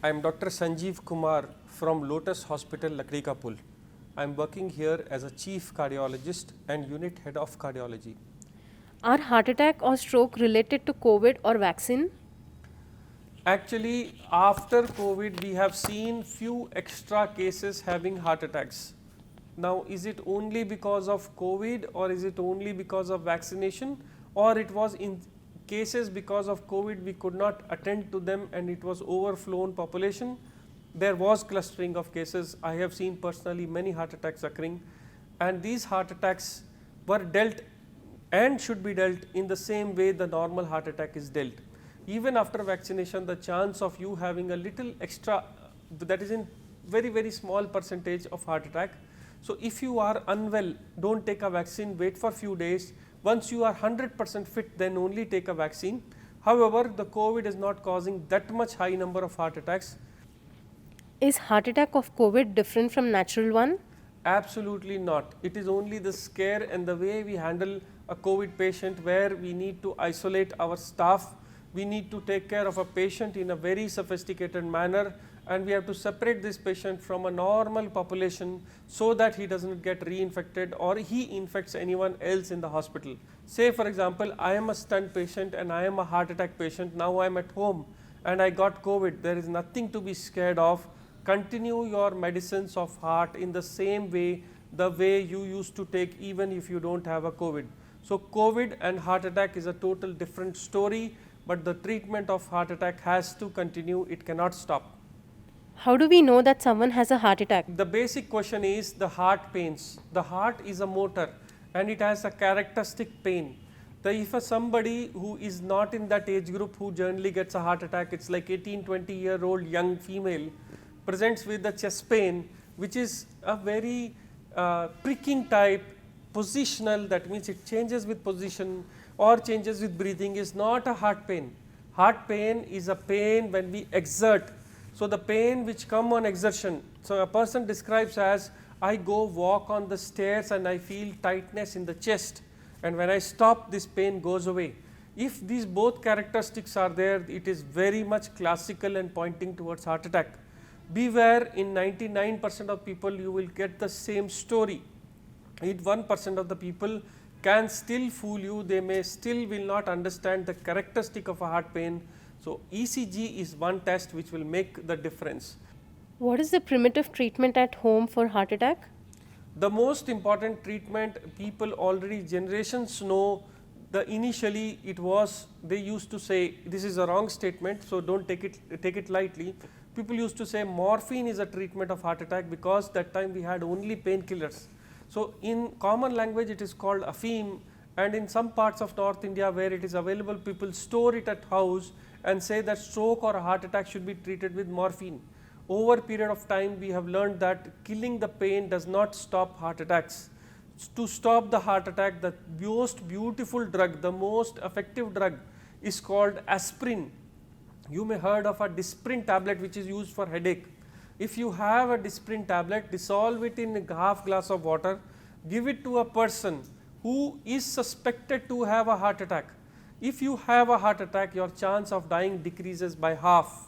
I am Dr. Sanjeev Kumar from Lotus Hospital, Lakdi Ka Pul. I am working here as a chief cardiologist and unit head of cardiology. Are heart attack or stroke related to COVID or vaccine? Actually, after COVID, we have seen few extra cases having heart attacks. Now, is it only because of COVID or is it only because of vaccination, or it was in cases because of COVID we could not attend to them and it was overflown population? There was clustering of cases. I have seen personally many heart attacks occurring, and these heart attacks were dealt and should be dealt in the same way the normal heart attack is dealt. Even after vaccination, the chance of you having a little extra, that is in very small percentage of heart attack. So, if you are unwell, do not take a vaccine, wait for few days. Once you are 100% fit, then only take a vaccine. However, the COVID is not causing that much high number of heart attacks. Is heart attack of COVID different from natural one? Absolutely not. It is only the scare and the way we handle a COVID patient, where we need to isolate our staff, we need to take care of a patient in a very sophisticated manner, and we have to separate this patient from a normal population so that he does not get reinfected or he infects anyone else in the hospital. Say for example, I am a stent patient and I am a heart attack patient. Now I am at home and I got COVID. There is nothing to be scared of. Continue your medicines of heart in the same way, the way you used to take even if you do not have a COVID. So, COVID and heart attack is a total different story, but the treatment of heart attack has to continue, it cannot stop. How do we know that someone has a heart attack? The basic question is the heart pains. The heart is a motor and it has a characteristic pain. If somebody who is not in that age group who generally gets a heart attack, it is like 18-20-year-old young female presents with the chest pain, which is a very pricking type, positional, that means it changes with position or changes with breathing, is not a heart pain. Heart pain is a pain when we exert. So, the pain which come on exertion. So, a person describes as, I go walk on the stairs and I feel tightness in the chest, and when I stop this pain goes away. If these both characteristics are there, it is very much classical and pointing towards heart attack. Beware, in 99% of people you will get the same story. 1% of the people can still fool you, they may still will not understand the characteristic of a heart pain. So, ECG is one test which will make the difference. What is the primitive treatment at home for heart attack? The most important treatment, people already generations know. The initially it was, they used to say, this is a wrong statement, so do not take it lightly. People used to say morphine is a treatment of heart attack because that time we had only painkillers. So, in common language it is called Afim, and in some parts of North India where it is available, people store it at house and say that stroke or heart attack should be treated with morphine. Over a period of time we have learned that killing the pain does not stop heart attacks. To stop the heart attack, the most beautiful drug, the most effective drug is called aspirin. You may heard of a Disprin tablet which is used for headache. If you have a Disprin tablet, dissolve it in a half glass of water, give it to a person who is suspected to have a heart attack. If you have a heart attack, your chance of dying decreases by half,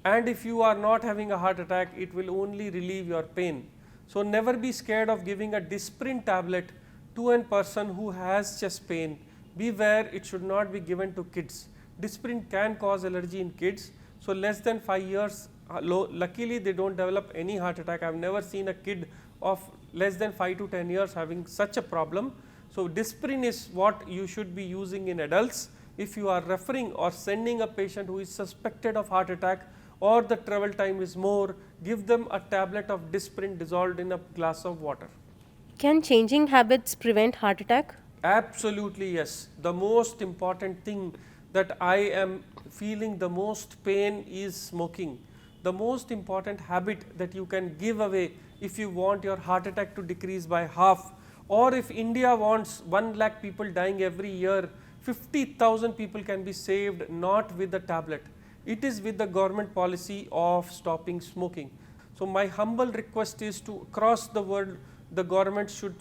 and if you are not having a heart attack, it will only relieve your pain. So, never be scared of giving a Disprin tablet to a person who has chest pain. Beware, it should not be given to kids. Disprin can cause allergy in kids. So, less than 5 years, luckily they do not develop any heart attack. I have never seen a kid of less than 5 to 10 years having such a problem. So, Disprin is what you should be using in adults. If you are referring or sending a patient who is suspected of heart attack or the travel time is more, give them a tablet of Disprin dissolved in a glass of water. Can changing habits prevent heart attack? Absolutely yes. The most important thing that I am feeling the most pain is smoking. The most important habit that you can give away if you want your heart attack to decrease by half, or if India wants 1 lakh people dying every year, 50,000 people can be saved not with the tablet. It is with the government policy of stopping smoking. So, my humble request is to across the world, the government should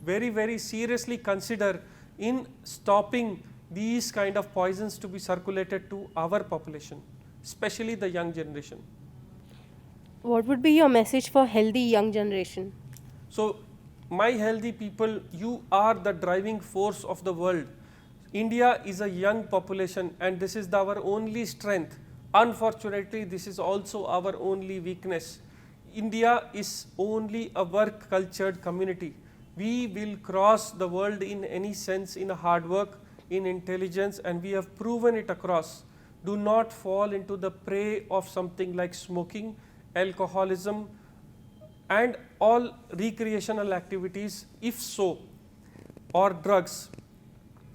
very seriously consider in stopping these kind of poisons to be circulated to our population. especially the young generation. What would be your message for healthy young generation? So, my healthy people, you are the driving force of the world. India is a young population and this is our only strength. Unfortunately, this is also our only weakness. India is only a work cultured community. We will cross the world in any sense in hard work, in intelligence, and we have proven it across. Do not fall into the prey of something like smoking, alcoholism, and all recreational activities, if so, or drugs.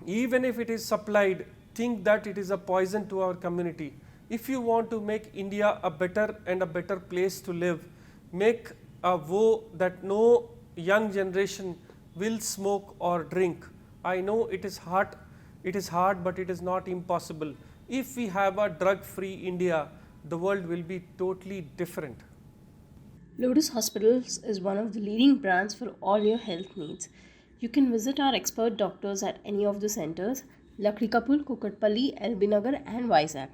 Even if it is supplied, think that it is a poison to our community. If you want to make India a better and a better place to live, make a vow that no young generation will smoke or drink. I know it is hard, but it is not impossible. If we have a drug-free India, the world will be totally different. Lotus Hospitals is one of the leading brands for all your health needs. You can visit our expert doctors at any of the centers, Lakrikapul, Kukatpalli, LB Nagar and Vizag.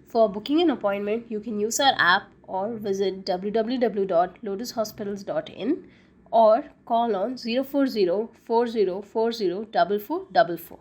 For booking an appointment, you can use our app or visit www.lotushospitals.in or call on 040 4040 4444.